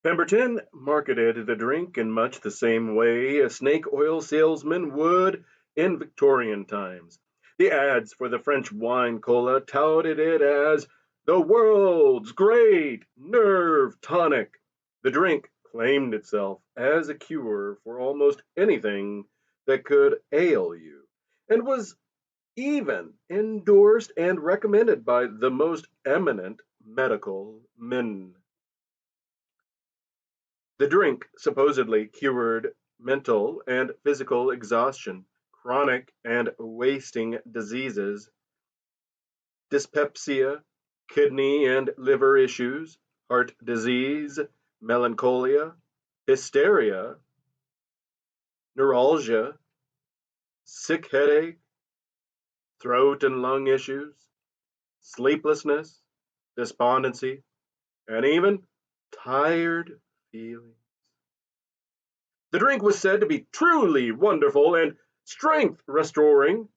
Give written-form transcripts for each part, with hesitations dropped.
Pemberton marketed the drink in much the same way a snake oil salesman would in Victorian times. The ads for the French wine cola touted it as the world's great nerve tonic. The drink claimed itself as a cure for almost anything that could ail you, and was even endorsed and recommended by the most eminent medical men. The drink supposedly cured mental and physical exhaustion, chronic and wasting diseases, dyspepsia, kidney and liver issues, heart disease, melancholia, hysteria, neuralgia, sick headache, throat and lung issues, sleeplessness, despondency, and even tired feelings. The drink was said to be truly wonderful and strength restoring,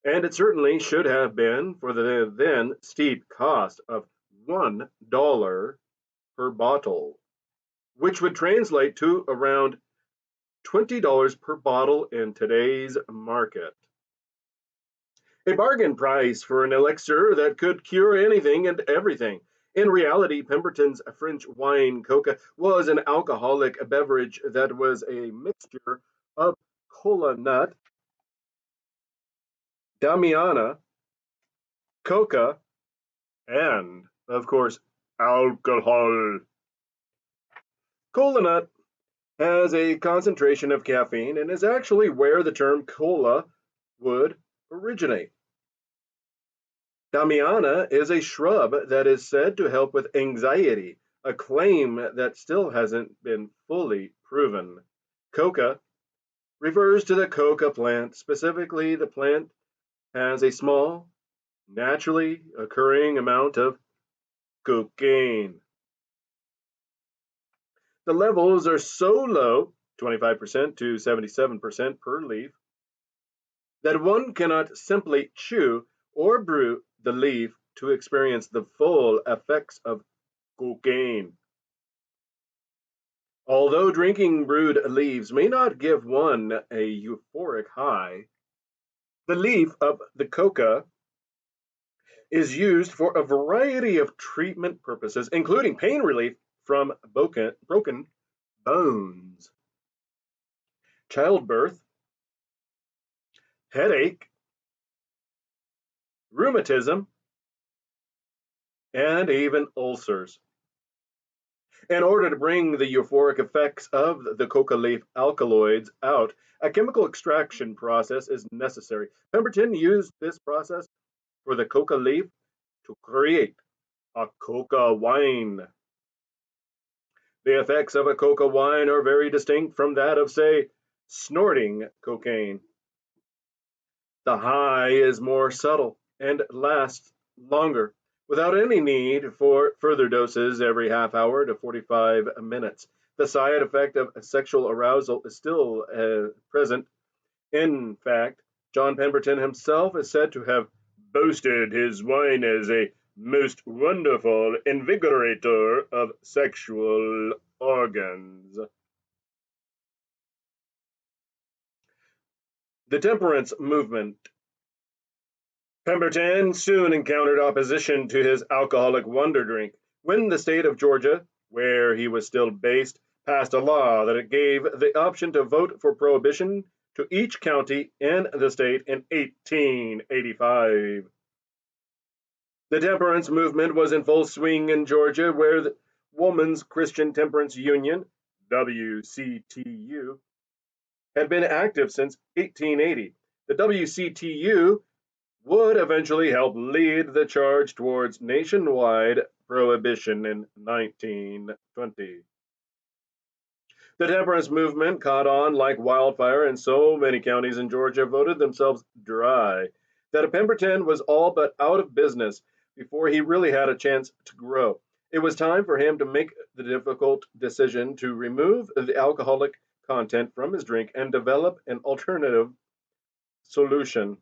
and it certainly should have been for the then steep cost of $1 per bottle, which would translate to around $20 per bottle in today's market. A bargain price for an elixir that could cure anything and everything. In reality, Pemberton's French wine coca was an alcoholic beverage that was a mixture of cola nut, damiana, coca, and, of course, alcohol. Cola nut has a concentration of caffeine and is actually where the term cola would originate. Damiana is a shrub that is said to help with anxiety, a claim that still hasn't been fully proven. Coca refers to the coca plant. Specifically, the plant has a small, naturally occurring amount of cocaine. The levels are so low, 25% to 77% per leaf, that one cannot simply chew or brew the leaf to experience the full effects of cocaine. Although drinking brewed leaves may not give one a euphoric high, the leaf of the coca is used for a variety of treatment purposes, including pain relief from broken bones, childbirth, headache, rheumatism, and even ulcers. In order to bring the euphoric effects of the coca leaf alkaloids out, a chemical extraction process is necessary. Pemberton used this process for the coca leaf to create a coca wine. The effects of a coca wine are very distinct from that of, say, snorting cocaine. The high is more subtle and lasts longer, without any need for further doses every half hour to 45 minutes. The side effect of sexual arousal is still present. In fact, John Pemberton himself is said to have boasted his wine as a most wonderful invigorator of sexual organs. The temperance movement. Pemberton soon encountered opposition to his alcoholic wonder drink when the state of Georgia, where he was still based, passed a law that it gave the option to vote for prohibition to each county in the state in 1885. The temperance movement was in full swing in Georgia, where the Woman's Christian Temperance Union, WCTU, had been active since 1880. The WCTU would eventually help lead the charge towards nationwide prohibition in 1920. The temperance movement caught on like wildfire, and so many counties in Georgia voted themselves dry that Pemberton was all but out of business before he really had a chance to grow. It was time for him to make the difficult decision to remove the alcoholic content from his drink and develop an alternative solution.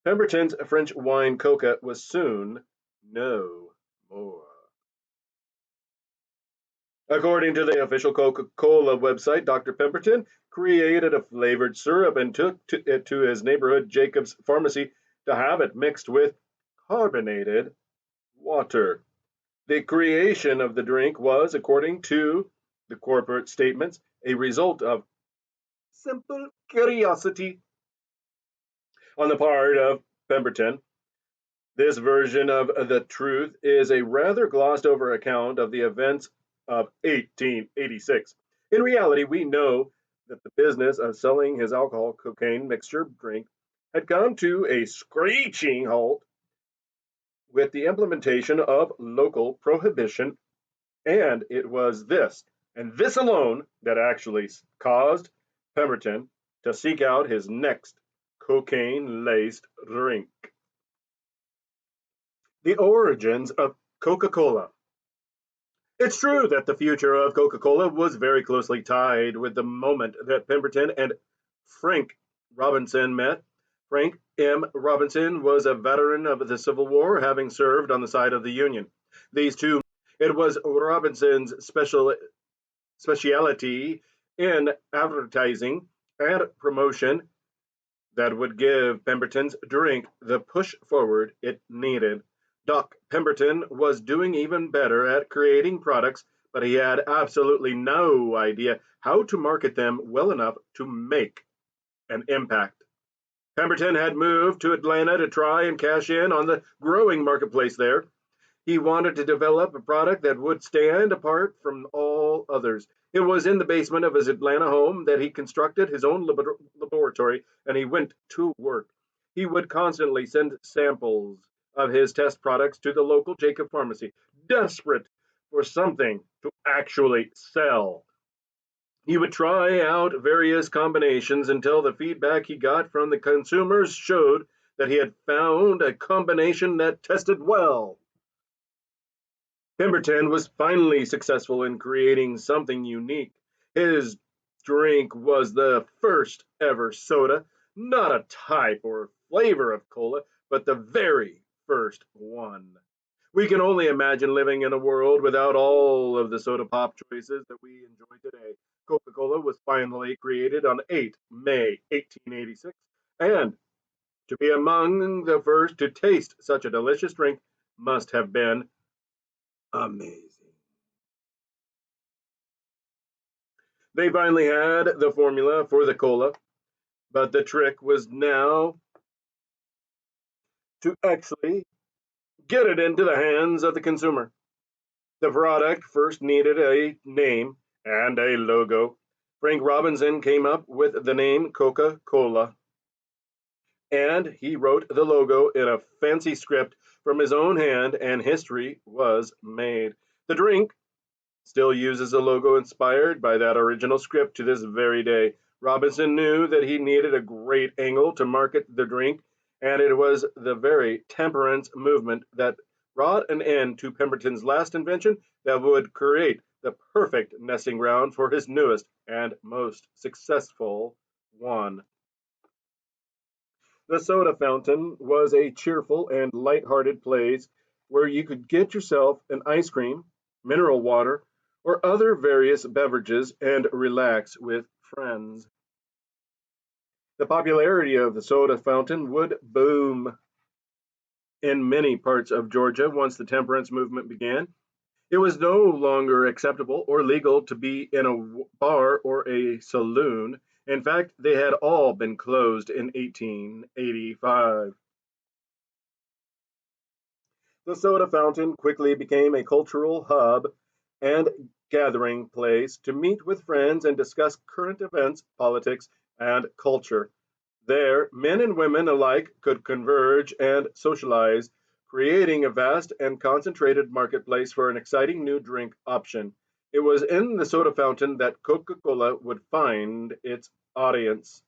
Pemberton's French wine coca was soon no more. According to the official Coca-Cola website, Dr. Pemberton created a flavored syrup and took it to his neighborhood Jacob's Pharmacy to have it mixed with carbonated water. The creation of the drink was, according to the corporate statements, a result of simple curiosity on the part of Pemberton. This version of the truth is a rather glossed over account of the events of 1886. In reality, we know that the business of selling his alcohol cocaine mixture drink had come to a screeching halt with the implementation of local prohibition, and it was this, and this alone, that actually caused Pemberton to seek out his next cocaine laced drink. The origins of Coca-Cola. It's true that the future of Coca-Cola was very closely tied with the moment that Pemberton and Frank Robinson met. Frank M. Robinson was a veteran of the Civil War, having served on the side of the Union. These two, it was Robinson's specialty in advertising and promotion that would give Pemberton's drink the push forward it needed. Doc Pemberton was doing even better at creating products, but he had absolutely no idea how to market them well enough to make an impact. Pemberton had moved to Atlanta to try and cash in on the growing marketplace there. He wanted to develop a product that would stand apart from all others. It was in the basement of his Atlanta home that he constructed his own laboratory, and he went to work. He would constantly send samples of his test products to the local Jacob Pharmacy, desperate for something to actually sell. He would try out various combinations until the feedback he got from the consumers showed that he had found a combination that tested well. Pemberton was finally successful in creating something unique. His drink was the first ever soda, not a type or flavor of cola, but the very first one. We can only imagine living in a world without all of the soda pop choices that we enjoy today. Coca Cola was finally created on 8 May 1886, and to be among the first to taste such a delicious drink must have been amazing. They finally had the formula for the cola, but the trick was now to actually get it into the hands of the consumer. The product first needed a name and a logo. Frank Robinson came up with the name Coca Cola, and he wrote the logo in a fancy script from his own hand, and history was made. The drink still uses a logo inspired by that original script to this very day. Robinson knew that he needed a great angle to market the drink, and it was the very temperance movement that brought an end to Pemberton's last invention that would create the perfect nesting ground for his newest and most successful one. The soda fountain was a cheerful and light-hearted place where you could get yourself an ice cream, mineral water, or other various beverages and relax with friends. The popularity of the soda fountain would boom in many parts of Georgia once the temperance movement began. It was no longer acceptable or legal to be in a bar or a saloon. In fact, they had all been closed in 1885. The soda fountain quickly became a cultural hub and gathering place to meet with friends and discuss current events, politics, and culture. There, men and women alike could converge and socialize, creating a vast and concentrated marketplace for an exciting new drink option. It was in the soda fountain that Coca Cola would find its audience.